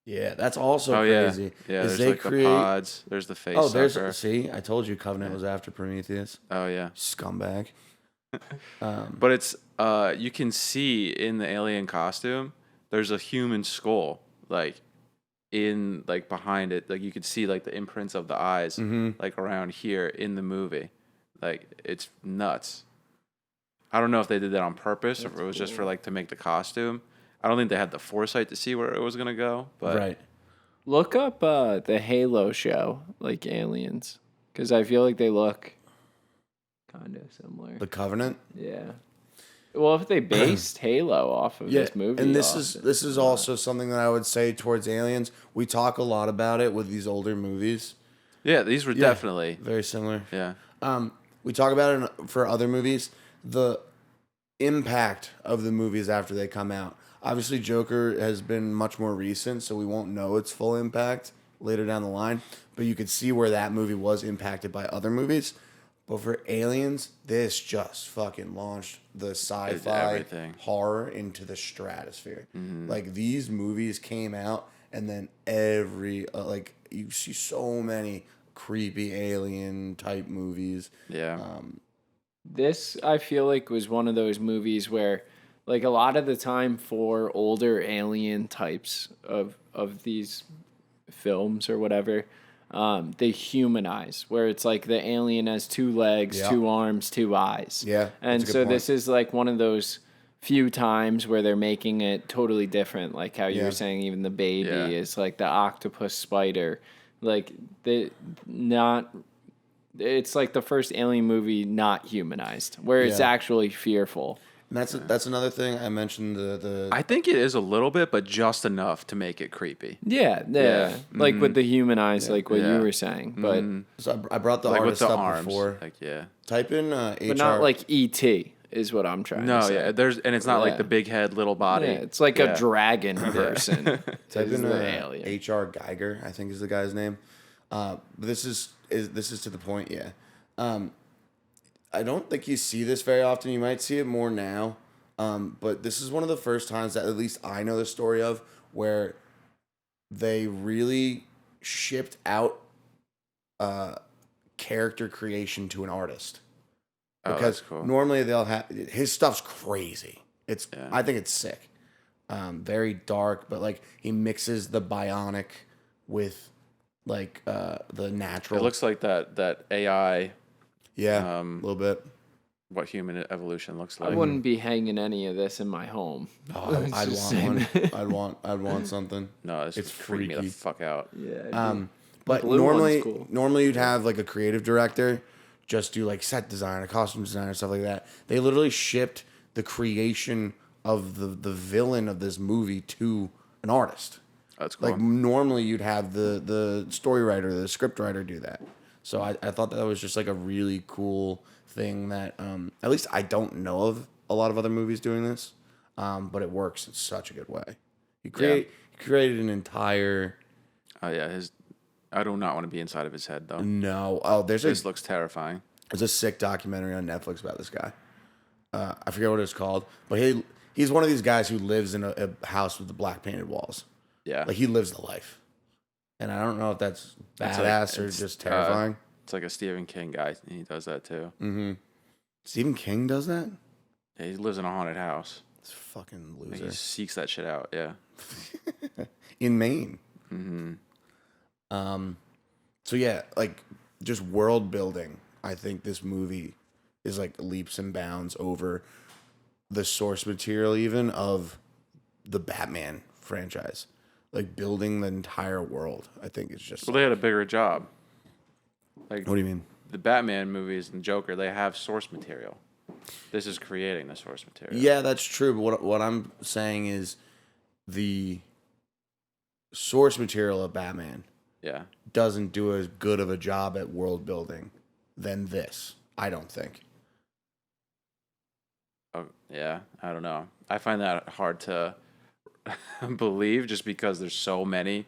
Yeah, that's also Oh crazy. yeah. Is There's like the pods. There's the face. Oh, there's sucker. see, I told you Covenant was after Prometheus. Oh yeah. Scumbag. But it's you can see in the alien costume, there's a human skull like in like behind it. Like you could see like the imprints of the eyes like around here in the movie. Like it's nuts. I don't know if they did that on purpose or if it was just for like to make the costume. I don't think they had the foresight to see where it was gonna go. But Right. Look up the Halo show, like Aliens, because I feel like they look kind of similar. The Covenant. Yeah. Well, if they based Halo off of this movie, and this is also something that I would say towards Aliens. We talk a lot about it with these older movies. yeah, these were definitely Very similar. yeah. We talk about it for other movies, the impact of the movies after they come out. Obviously, Joker has been much more recent, so we won't know its full impact later down the line. But you could see where that movie was impacted by other movies. But for Aliens, this just fucking launched the sci-fi everything. horror into the stratosphere. Mm-hmm. Like, these movies came out, and then you see so many creepy alien type movies. Yeah. This I feel like was one of those movies where, like, a lot of the time for older alien types of these films or whatever, they humanize, where it's like the alien has 2 legs, Yeah. 2 arms, 2 eyes. Yeah, that's And a good so point. this is like one of those few times where they're making it totally different, like how you were saying, even the baby is like the octopus spider, like it's like the first Alien movie not humanized, where it's actually fearful. And that's another thing I mentioned. I think it is a little bit, but just enough to make it creepy. Yeah. Like with the humanized, like what you were saying, but So I brought the Like with artist the up arms. before. Like, yeah. Type in HR. but not like E.T. is what I'm trying to No, say. yeah. And it's not like the big head, little body. Yeah, it's like a dragon person. Type in the alien. HR Geiger, I think is the guy's name. This is to the point. Yeah. I don't think you see this very often. You might see it more now. But this is one of the first times that at least I know the story of where they really shipped out character creation to an artist. Because that's cool. normally they'll have his stuff's crazy. I think it's sick. Very dark, but like he mixes the bionic with like the natural. It looks like that AI. Yeah, a little bit. What human evolution looks like. I wouldn't be hanging any of this in my home. Oh, I'd want one. I'd want something. No, it's freaking me the fuck out. Yeah. But blue one's cool. normally you'd have like a creative director just do like set design or costume design or stuff like that. They literally shipped the creation of the villain of this movie to an artist. That's cool. Like normally you'd have the story writer, the script writer do that. So I thought that was just like a really cool thing that at least I don't know of a lot of other movies doing this, but it works in such a good way. He created an entire. Oh yeah, I do not want to be inside of his head though. No, oh, This looks terrifying. there's a sick documentary on Netflix about this guy. I forget what it's called, but he's one of these guys who lives in a house with the black painted walls. Yeah, Like he lives the life, and I don't know if that's badass or just terrifying. It's like a Stephen King guy. He does that too. Mm-hmm. Stephen King does that? Yeah, he lives in a haunted house. It's fucking He loser. seeks that shit out. Yeah. In Maine. Mm-hmm. So yeah, like just world building. I think this movie is like leaps and bounds over the source material even of the Batman franchise. Like building the entire world. I think it's just. Well, they had a bigger job. Like, what do you mean? The Batman movies and Joker, they have source material. This is creating the source material. Yeah, that's true. But what I'm saying is the source material of Batman doesn't do as good of a job at world building than this, I don't think. Oh, yeah, I don't know. I find that hard to believe just because there's so many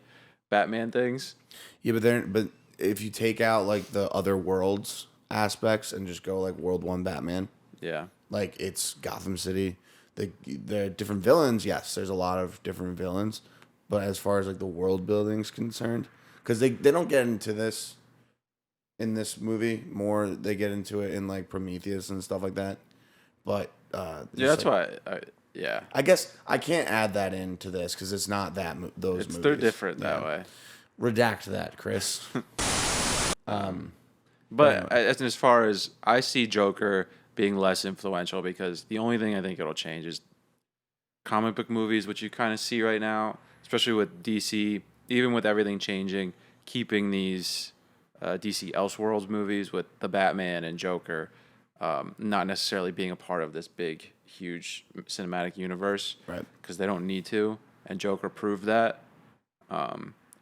Batman things. Yeah, but if you take out like the other worlds aspects and just go like World 1 Batman, Yeah. like it's Gotham City. The different villains, yes, there's a lot of different villains, but as far as like the world building's concerned, because they don't get into this in this movie more, they get into it in like Prometheus and stuff like that. But Yeah, that's why. Yeah. I guess I can't add that into this because it's not those movies. They're different that way. Redact that, Chris. But as far as I see Joker being less influential, because the only thing I think it'll change is comic book movies, which you kind of see right now, especially with DC, even with everything changing, keeping these DC Elseworlds movies with the Batman and Joker not necessarily being a part of this big, huge cinematic universe. Right. Because they don't need to, and Joker proved that.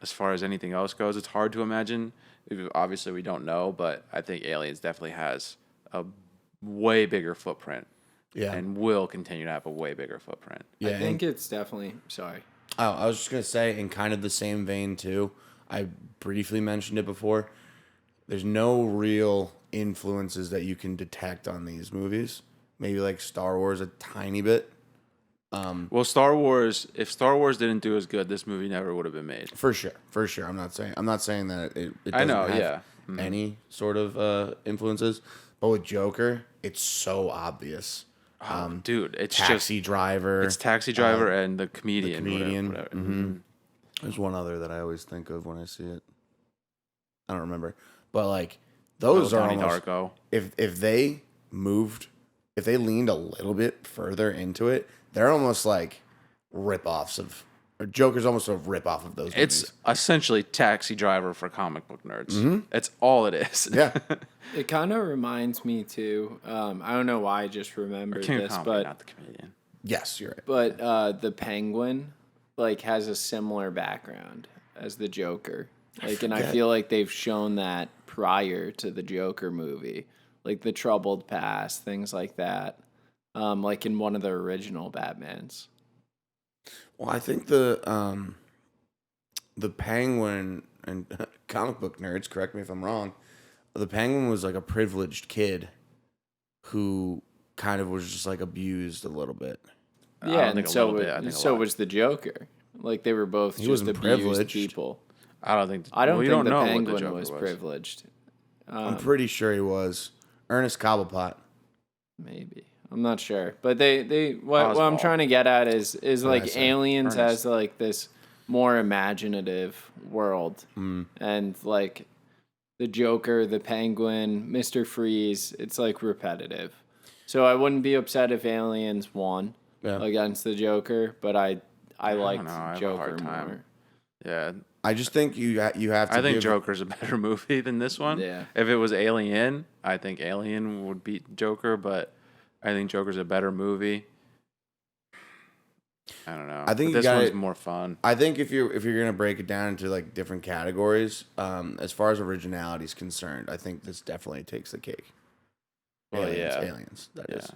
As far as anything else goes, it's hard to imagine. Obviously, we don't know, but I think Aliens definitely has a way bigger footprint. Yeah. And will continue to have a way bigger footprint. Yeah, I think it's definitely. Sorry. Oh, I was just going to say, in kind of the same vein, too, I briefly mentioned it before. There's no real influences that you can detect on these movies. Maybe like Star Wars a tiny bit. Well, Star Wars, if Star Wars didn't do as good, this movie never would have been made. For sure. I'm not saying that it doesn't have any sort of influences. But with Joker, it's so obvious. Dude, it's Taxi Driver. It's Taxi Driver and the comedian. Whatever. Mm-hmm. There's one other that I always think of when I see it. I don't remember, but like those are Donnie almost. Darko. If they moved, if they leaned a little bit further into it, they're almost like rip-offs of, or Joker's almost a rip-off of those movies. It's essentially Taxi Driver for comic book nerds. It's all it is. Yeah. It kind of reminds me too. I don't know why I just remembered this, but not the comedian. Yes, you're right. but the Penguin like has a similar background as the Joker. Like, and I feel like they've shown that prior to the Joker movie, like the troubled past, things like that. Like in one of the original Batmans. Well, I think the Penguin, and comic book nerds, correct me if I'm wrong, the Penguin was like a privileged kid who kind of was just like abused a little bit. Yeah, and so was the Joker. Like they were both just wasn't abused privileged. people. I don't think. I don't we think don't the know what Penguin the Joker was privileged. I'm pretty sure he was. Ernest Cobblepot. Maybe. I'm not sure. But what I'm trying to get at is like Aliens has like this more imaginative world. And like the Joker, the Penguin, Mr. Freeze, it's like repetitive. So I wouldn't be upset if Aliens won against the Joker, but I liked Joker more. Yeah. I just think you have to. I think Joker's a better movie than this one. Yeah. If it was Alien, I think Alien would beat Joker, but I think Joker's a better movie. I don't know. I think this one's more fun. I think if you're gonna break it down into like different categories, as far as originality is concerned, I think this definitely takes the cake. Well, Aliens. That is.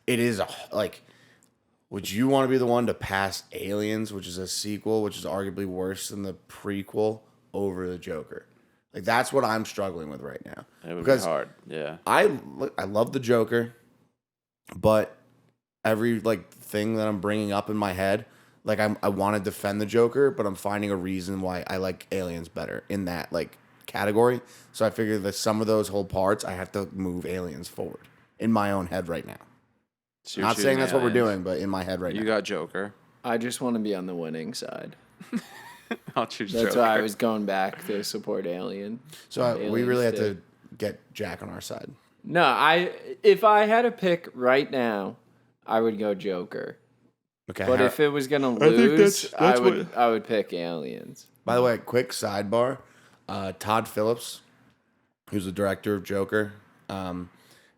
It is like. Would you want to be the one to pass Aliens, which is a sequel, which is arguably worse than the prequel, over the Joker? Like, that's what I'm struggling with right now. It would be hard, yeah. I love the Joker, but every, like, thing that I'm bringing up in my head, like, I want to defend the Joker, but I'm finding a reason why I like Aliens better in that, like, category. So I figure that some of those whole parts, I have to move Aliens forward in my own head right now. So not saying that's what we're doing, but in my head right now. You got Joker. I just want to be on the winning side. I'll choose Joker. That's why I was going back to support Alien. So we really have to get Jack on our side. No, if I had to pick right now, I would go Joker. Okay. But if it was gonna lose, I would pick Aliens. By the way, quick sidebar: Todd Phillips, who's the director of Joker,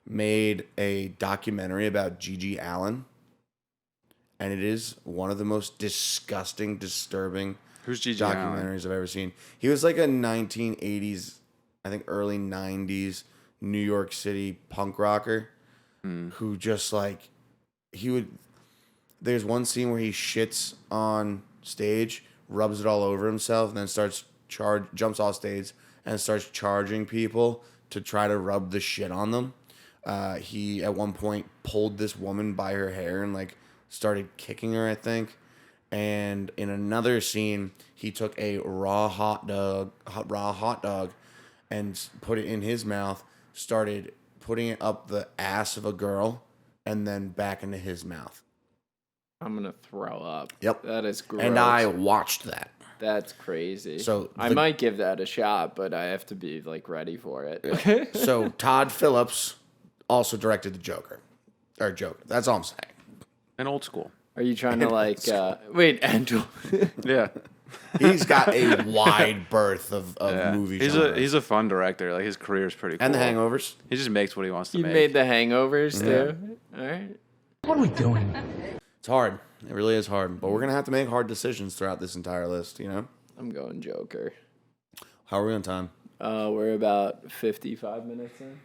made a documentary about Gigi Allen, and it is one of the most disgusting, disturbing documentaries I've ever seen. He was like a 1980s, I think early 90s New York City punk rocker who just like there's one scene where he shits on stage, rubs it all over himself, and then jumps off stage and starts charging people to try to rub the shit on them. He at one point pulled this woman by her hair and like started kicking her, I think. And in another scene, he took a raw hot dog and put it in his mouth, started putting it up the ass of a girl, and then back into his mouth. I'm gonna throw up. Yep. That is gross. And I watched that. That's crazy. So I might give that a shot, but I have to be like ready for it. So Todd Phillips also directed the Joker. Or Joker. That's all I'm saying. And old school. Are you trying to like wait, Angel? Yeah. He's got a wide berth of movie genres. He's a fun director. Like his career's pretty cool. And The Hangovers. He just makes what he wants to You make. made The Hangovers too. All right. What are we doing? It's hard. It really is hard. But we're gonna have to make hard decisions throughout this entire list, you know? I'm going Joker. How are we on time? We're about 55 minutes in.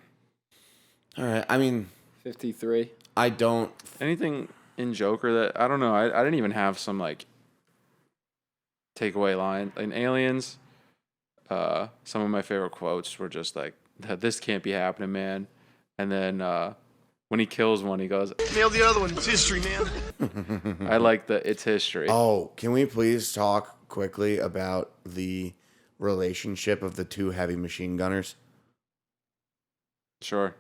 All right. I mean 53. I don't Anything in Joker that I don't know. I didn't even have some like takeaway line in Aliens. Some of my favorite quotes were just like, "This can't be happening, man." And then when he kills one, he goes, Nailed the other one. It's history, man. "I like the it's history." Oh, can we please talk quickly about the relationship of the two heavy machine gunners? Sure.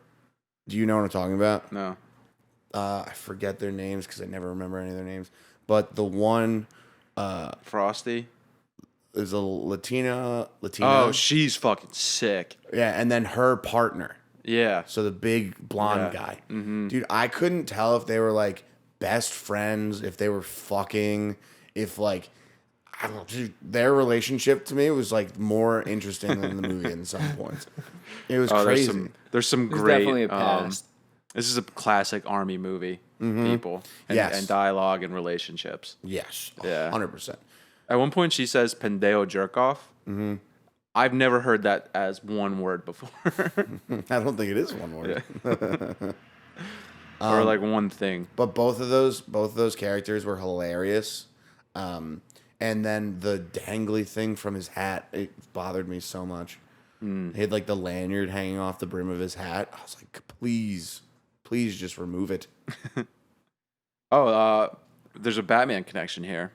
Do you know what I'm talking about? No. I forget their names because I never remember any of their names. But the one Frosty is a Latina. Oh, she's fucking sick. Yeah, and then her partner Yeah. So the big blonde guy. Dude, I couldn't tell if they were like best friends, if they were fucking, if like, I don't know, dude, their relationship to me was like more interesting than the movie in some points. It was crazy. There's some There's great. definitely a past. This is a classic army movie. People and, Yes. and dialogue and relationships. Yes. Yeah. 100%. At one point, she says "pendejo jerk off." I've never heard that as one word before, I don't think it is one word. or like one thing. But both of those characters were hilarious. And then the dangly thing from his hat, it bothered me so much. He had like the lanyard hanging off the brim of his hat. I was like, please just remove it. There's a Batman connection here.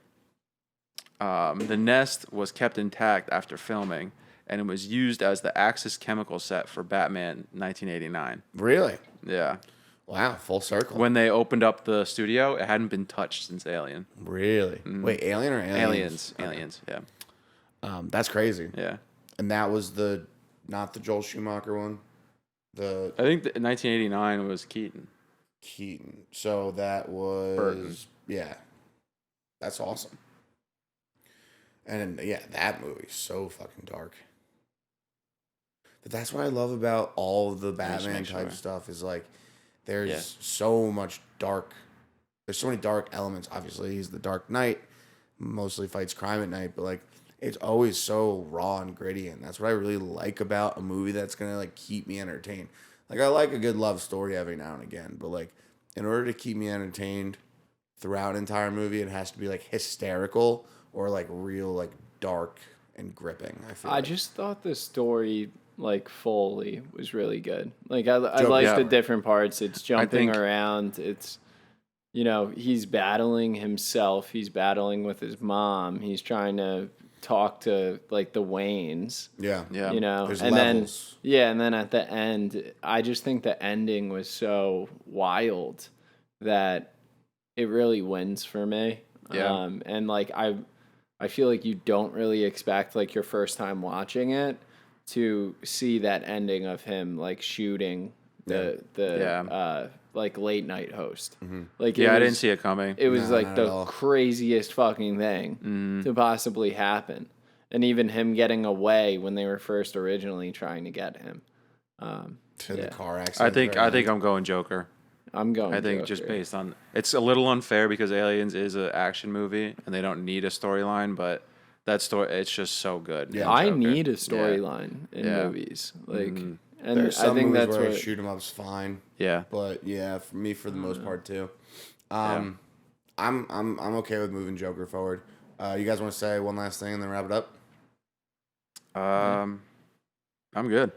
The nest was kept intact after filming, and it was used as the Axis chemical set for Batman 1989. Really? Yeah. Wow, full circle. When they opened up the studio, it hadn't been touched since Alien. Really? Wait, Alien or Aliens? Aliens, yeah. That's crazy. Yeah. And that was not the Joel Schumacher one? I think 1989 was Keaton. So that was Burton. Yeah. That's awesome. And yeah, that movie's so fucking dark. But that's what I love about all of the Batman type stuff is like there's so much there's so many dark elements. Obviously, he's the Dark Knight, mostly fights crime at night, but like it's always so raw and gritty, and that's what I really like about a movie that's gonna like keep me entertained. Like I like a good love story every now and again, but like in order to keep me entertained throughout an entire movie, it has to be like hysterical or like real like dark and gripping. I just thought the story like fully was really good. Like I like the different parts. It's jumping around. It's he's battling himself. He's battling with his mom. He's trying to talk to like the Waynes. Yeah. There's and levels. and then at the end, I just think the ending was so wild that it really wins for me. Yeah. And like I feel like you don't really expect like your first time watching it to see that ending of him like shooting the like late night host. Like I didn't see it coming. It was like the craziest fucking thing to possibly happen. And even him getting away when they were first originally trying to get him. The car accident. I think I'm going Joker. I'm going I think Joker. just based on it's a little unfair because Aliens is an action movie and they don't need a storyline, but that story it's just so good. Yeah, I need a storyline in movies. Like and there's some I think movies that's where what shoot 'em up's fine. Yeah. But yeah, for me for the most part too. I'm okay with moving Joker forward. You guys want to say one last thing and then wrap it up? I'm good.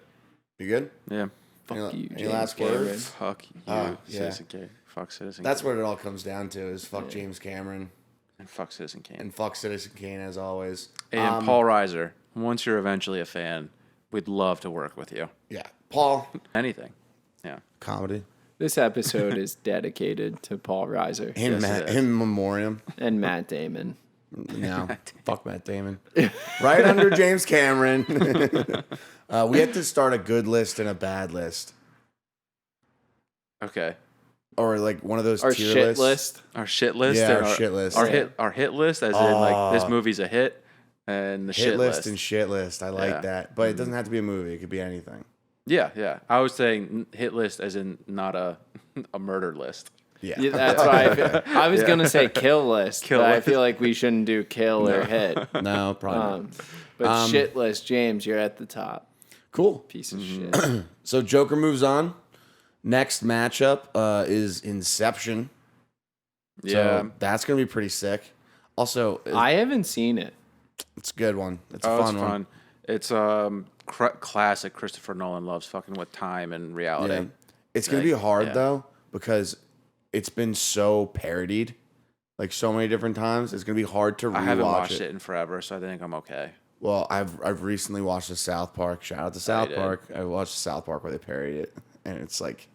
You good? Yeah. fuck you, Any James last Cameron. words? Fuck you, Yeah. Citizen Kane. Fuck Citizen That's Kane. what it all comes down to is fuck James Cameron And fuck Citizen Kane. and fuck Citizen Kane as always. And Paul Reiser, once you're eventually a fan, we'd love to work with you. Yeah. Paul. Anything. Yeah. Comedy. This episode is dedicated to Paul Reiser In memoriam. and Matt Damon. No. Fuck Matt Damon. Right under James Cameron. We have to start a good list and a bad list. Okay. Or like one of those Our tier shit lists. list. Our shit list. Yeah, or our shit list. Our hit list, as in like this movie's a hit, and the Hit shit list list. and shit list. I like Yeah. that. But it doesn't have to be a movie. It could be anything. Yeah. I was saying hit list, as in not a murder list. Yeah. Yeah, that's why I was gonna say kill list, Kill but I list. feel like we shouldn't do kill or hit. No, probably not. But shit list, James, you're at the top. Cool. Piece of shit. So Joker moves on. Next matchup is Inception. Yeah. So that's going to be pretty sick. Also, I haven't seen it. it's a good one. It's a Oh, fun it's one. fun. It's classic Christopher Nolan loves fucking with time and reality. Yeah. It's going to be Like, hard, yeah. though, because it's been so parodied like so many different times. It's going to be hard to rewatch I haven't watched it in forever, so I think I'm okay. Well, I've recently watched the South Park. Shout out to South did. Park. I watched the South Park where they parodied it, and it's like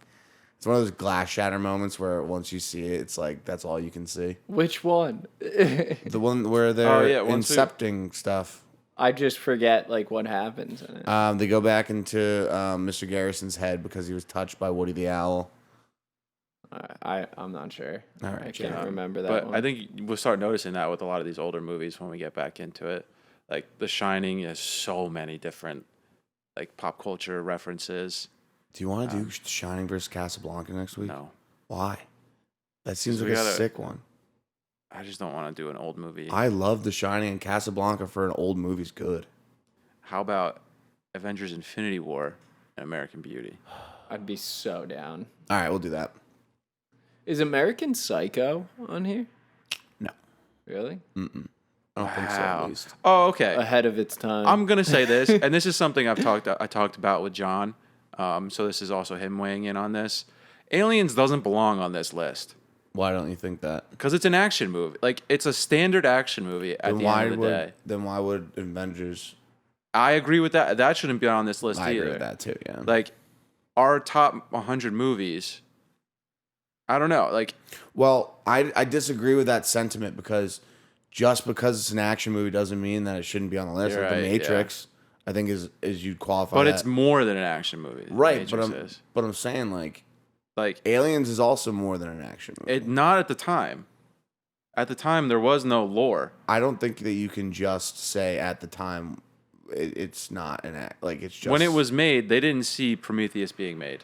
it's one of those glass shatter moments where once you see it, it's like that's all you can see. Which one? The one where they're yeah, once we- incepting stuff. I just forget like what happens in it. They go back into Mr. Garrison's head because he was touched by Woody the Owl. I'm not sure. All right, I can't yeah. remember that But one. I think we'll start noticing that with a lot of these older movies when we get back into it. Like The Shining has so many different like pop culture references. Do you want to do Shining versus Casablanca next week? No, Why? That seems So like we a gotta- sick one. I just don't want to do an old movie. I love The Shining, and Casablanca for an old movie's good. How about Avengers: Infinity War and American Beauty? I'd be so down. All right, we'll do that. Is American Psycho on here? No, Really? I don't think so. At least. Oh, okay. Ahead of its time. I'm gonna say this, and this is something I talked about with John. So this is also him weighing in on this. Aliens doesn't belong on this list Why don't you think that? because it's an action movie. Like it's a standard action movie at the end of the day. Then why would Avengers? I agree with that. That shouldn't be on this list I either. agree with that too. Yeah. Like our top 100 movies. I don't know. Like Well, I disagree with that sentiment because just because it's an action movie doesn't mean that it shouldn't be on the list. You're Like right, The Matrix, I think is you'd qualify. but that. it's more than an action movie. The right. But Matrix is. I'm saying like Like Aliens is also more than an action movie. it not at the time. At the time there was no lore. I don't think that you can just say at the time it's not an act. Like it's just When it was made, they didn't see Prometheus being made.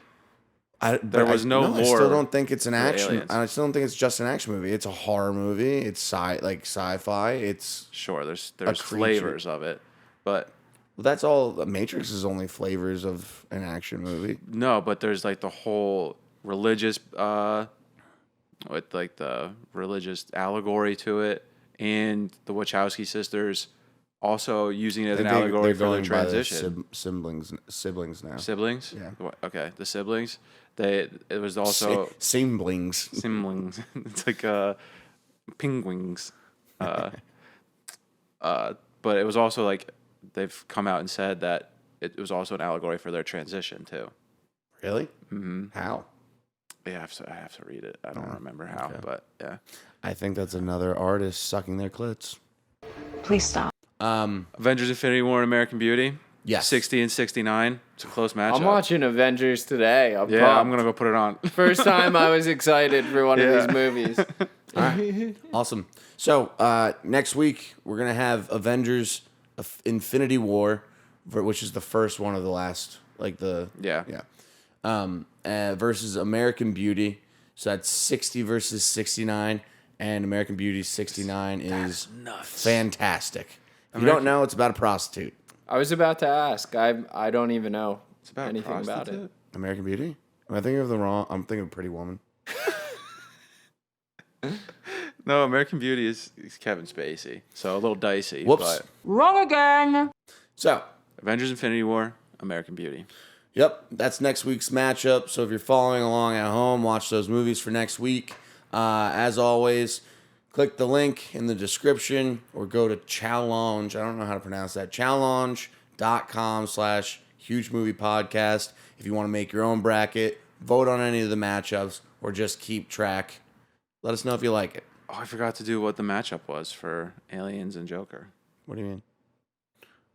There was no I still lore don't think it's an action. Aliens. I still don't think it's just an action movie. It's a horror movie. It's sci-fi. It's Sure, there's creature. flavors of it, but that's all. The Matrix is only flavors of an action movie. no, but there's like the whole religious, with like the religious allegory to it, and the Wachowski sisters also using it as an allegory for their transition. Siblings now. Siblings? Yeah. Okay, the siblings. It was also Siblings. siblings. It's like penguins. But it was also like they've come out and said that it was also an allegory for their transition too. Really? Mm-hmm. How? Yeah, I have to read it. I don't remember how, but yeah. I think that's another artist sucking their clits. Please stop. Avengers: Infinity War and American Beauty. Yes. 60 and 69. It's a close matchup. I'm watching Avengers today. I'm Yeah, pumped. I'm gonna go put it on. First time I was excited for one Yeah. of these movies. Awesome. So next week we're gonna have Avengers: Infinity War, which is the first one of the last, Yeah. versus American Beauty. So that's 60 versus 69, and American Beauty 69 is nuts. fantastic. If you don't know, it's about a prostitute. I was about to ask. I don't even know It's about anything about it. prostitute? American Beauty? Am I thinking of the wrong? I'm thinking of Pretty Woman. No, American Beauty is Kevin Spacey, so a little dicey. Whoops. But Wrong again. So, Avengers: Infinity War, American Beauty. yep, that's next week's matchup. So if you're following along at home, watch those movies for next week. As always, click the link in the description or go to Challenge. I don't know how to pronounce that. Challenge.com/Huge Movie Podcast. If you want to make your own bracket, vote on any of the matchups, or just keep track. Let us know if you like it. Oh, I forgot to do what the matchup was for Aliens and Joker. What do you mean?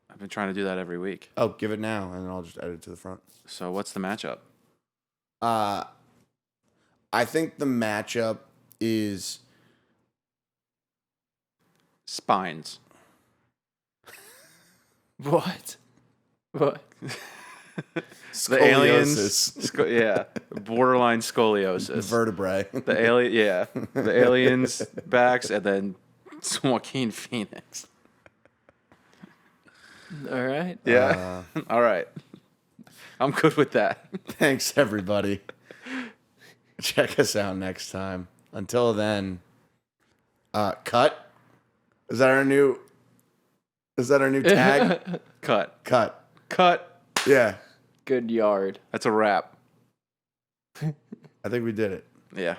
I've been trying to do that every week. Oh, give it now, and then I'll just edit it to the front. So what's the matchup? I think the matchup is Spines. What? What? The aliens. scoliosis. Yeah. Borderline scoliosis. Vertebrae. The alien. Yeah. The aliens' backs, and then Joaquin Phoenix. All right. Yeah. All right. I'm good with that. Thanks, everybody. Check us out next time. Until then, cut. Is that our new tag? Cut. Cut. Cut. Yeah, Good yard. That's a wrap. I think we did it. Yeah.